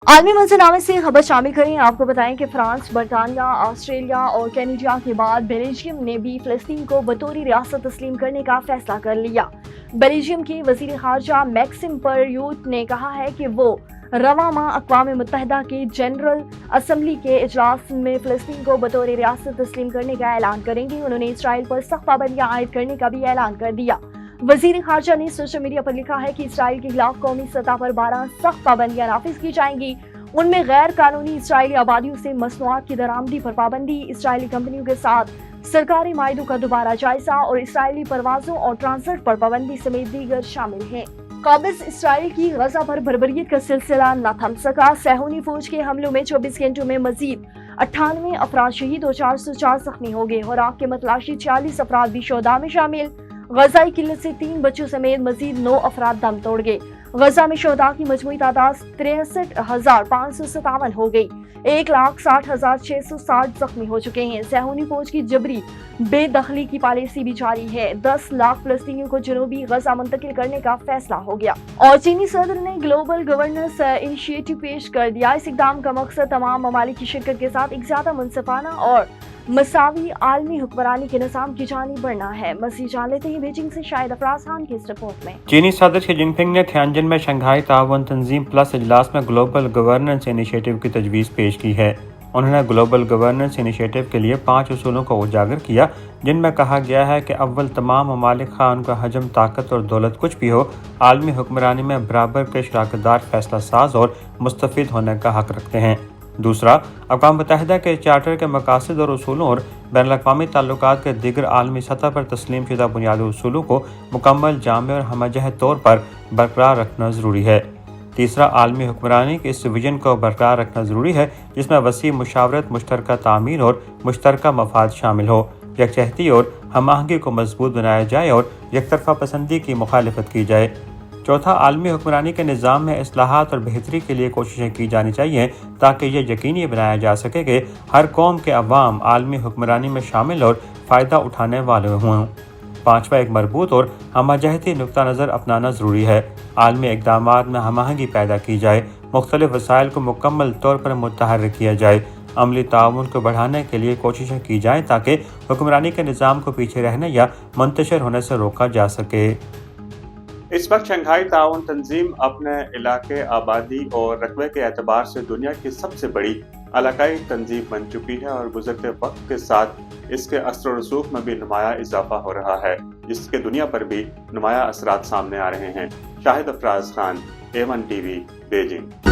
आलमी मंजरनामे से खबर शामिल करें। आपको बताएं कि फ्रांस, बरतानिया, ऑस्ट्रेलिया और कनाडा के बाद बेल्जियम ने भी फिलिस्तीन को बतौरी रियासत तस्लीम करने का फैसला कर लिया। बेल्जियम के वजीर खारजा मैक्सिम परयूट ने कहा है कि वो रवां माह अक़वाम मुत्तहिदा के जनरल असम्बली के इजलास में फिलिस्तीन को बतौर रियासत तस्लीम करने का ऐलान करेंगे। उन्होंने इसराइल पर सख्त पाबंदियां आयद करने का भी ऐलान कर दिया। वजीर खारजा ने सोशल मीडिया पर लिखा है कि इसराइल के खिलाफ कौमी सतह पर 12 सख्त पाबंदियां नाफिज की जाएंगी। उनमें गैर कानूनी इसराइली आबादियों से मसनूआत की दरामदी पर पाबंदी, इसराइली कंपनियों के साथ सरकारी मायदों का दोबारा जायजा और इसराइली परवाजों और ट्रांसफर पर पाबंदी समेत दीगर शामिल हैं। काबिज इसराइल की गजा पर बर्बरियत का सिलसिला न थम सका। सहूनी फौज के हमलों में 24 घंटों में मजीद 98 अफराद शहीद और 404 जख्मी हो गए। और आग के मतलाशी 46 अफराद भी शोहदा में शामिल। गजाई किल्लत से 3 बच्चों समेत मजीद 9 अफराद दम तोड़ गए। गजा में शोहदा की मजमूई तादाद 63,557 हो गई। 1,60,660 जख्मी हो चुके हैं। सहूनी फौज की जबरी बेदखली की पॉलिसी भी जारी है। 10 लाख फलस्तीनियों को जनूबी गजा मुंतकिल करने का फैसला हो गया। और चीनी सदर ने ग्लोबल गवर्नेंस इनिशिएटिव पेश कर दिया। इस इक़दाम का मकसद तमाम ममालिक की शिरकत के साथ एक ज्यादा मुनसिफाना और मसावी आलमी हुक्मरानी के निज़ाम की जानिब बढ़ना है। मज़ीद जान लेते हैं बीजिंग से शाहिद अफराज खान की इस रिपोर्ट में। चीनी सदर शी जिनपिंग ने थियानजिन में शंघाई ताउन तंजीम प्लस इजलास में ग्लोबल गवर्नेंस इनिशिएटिव की तजवीज़ पेश की है। उन्होंने ग्लोबल गवर्नेंस इनिशिएटिव के लिए 5 उसूलों को उजागर किया, जिनमें कहा गया है कि अव्वल तमाम ममालिक खां उनका हजम, ताकत और दौलत कुछ भी हो, आलमी हुक्मरानी में बराबर के शराकतदार, फैसला साज और मुस्तफिद होने का हक रखते हैं। दूसरा, अक़वाम मुत्तहिदा के चार्टर के मकासद और उसूलों और बैनुल-अक़वामी ताल्लुकात के दीगर आलमी सतह पर तस्लीम शुदा बुनियादी उसूलों को मुकम्मल, जामे और हमजह तौर पर बरकरार रखना ज़रूरी है। तीसरा, आलमी हुक्मरानी के इस विजन को बरकरार रखना ज़रूरी है जिसमें वसी मुशावरत, मुश्तरका तामीर और मुश्तरका मफाद शामिल हो। यकजहती और हम आहंगी को मजबूत बनाया जाए और यकतरफा पसंदी की मुखालिफत की जाए। चौथा, आलमी हुक्मरानी के निज़ाम में इस्लाहात और बेहतरी के लिए कोशिशें की जानी चाहिए ताकि ये यकीनी बनाया जा सके कि हर कौम के अवाम आलमी हुक्मरानी में शामिल और फ़ायदा उठाने वाले हों। पाँचवा, एक मरबूत और हमजहती नुक्ता नज़र अपनाना ज़रूरी है। आलमी इक़दामात में हम आहंगी पैदा की जाए, मुख्तलिफ वसाइल को मुकम्मल तौर पर मुतहर्रिक किया जाए, अमली ताउन को बढ़ाने के लिए कोशिशें की जाएँ ताकि हुक्मरानी के निज़ाम को पीछे रहने या मुंतशिर होने से रोका जा सके। इस वक्त शंघाई ताउन तंजीम अपने इलाके, आबादी और रकबे के एतबार से दुनिया की सबसे बड़ी इलाकाई तंजीम बन चुकी है और गुज़रते वक्त के साथ इसके असर और रसूख में भी नुमाया इजाफा हो रहा है, जिसके दुनिया पर भी नुमाया असरात सामने आ रहे हैं। Shahid Afraz Khan, A1 TV, Beijing.